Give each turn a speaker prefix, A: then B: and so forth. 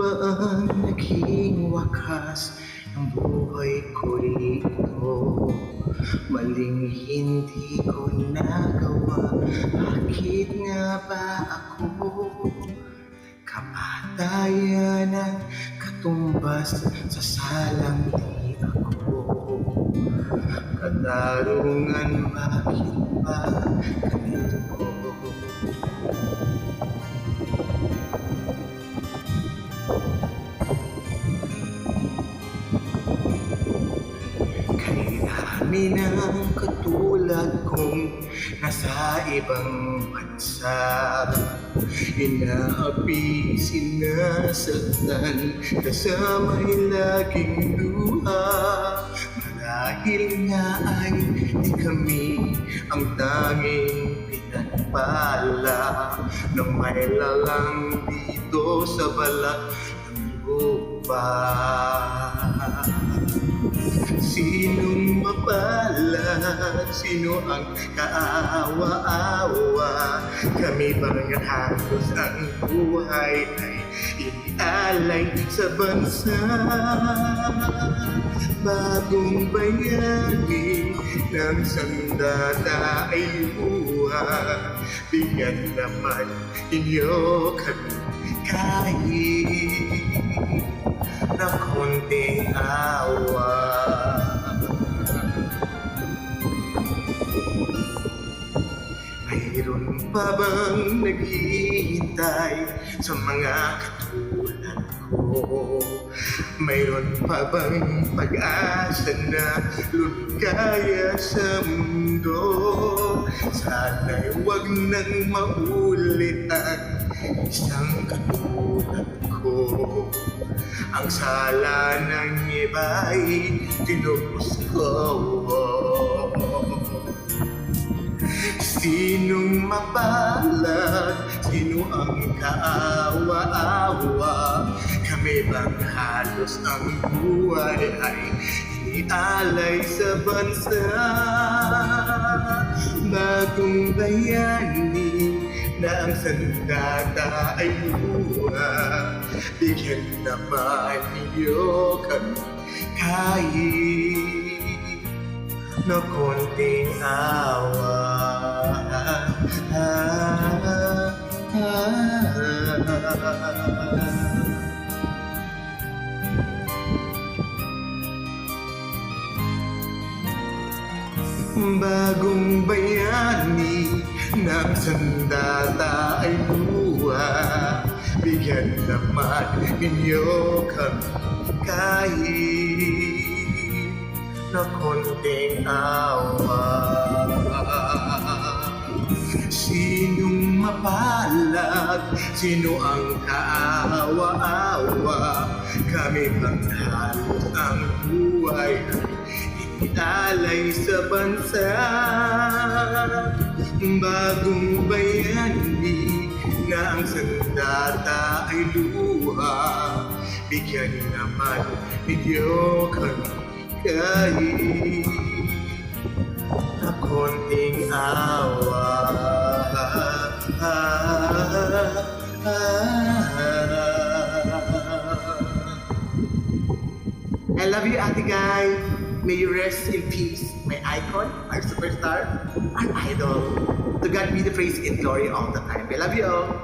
A: ba ang naging wakas ng buhay ko rito? Maling hindi ko nagawa, bakit nga ba ako? Kamatayan ang katumbas sa salang di ako. Katarungan, bakit ba ganito? Kay dami ng katulad kong nasa ibang bansa, inaapi, sinasaktan, kasama'y laging luha. Marahil nga ay di kami ang tanging pinagpala na may lalang dito sa balat ng lupa. Sinong mapalad? Sino ang kaawa-awa? Kami bang halos ang buhay ay inialay sa bansa? Bagong bayani ng sandata ay luha. Bigyan naman inyo kami kahit na konting awa. Mayroon pa bang naghihintay sa mga katulad ko? Mayroon pa bang pag-asa na lumikaya sa mundo? Sana'y wag nang maulit ang isang katulad ko. Ang sala ng iba'y tinubos ko. Sinong mapalad? Sino ang kaawa-awa? Kami bang halos ang buhay ay inialay sa bansa? Bagong bayani na ang sandata ay luha. Bigyan naman ninyo kami kahit na konting awa. Bagong bayani ng sandata ay luha. Bigyan naman ninyo kami kahit na konting awa. Sinong mapalad? Sino ang kaawa-awa? Kami bang halos ang buhay ialay sa bansa? Bagong bayani na ang sandata ay luha. Bigyan naman ninyo kami kahit na konting awa. I love you, Ate Guy. May you rest in peace, my icon, my superstar, my idol. To God be the praise and glory all the time. I love you all.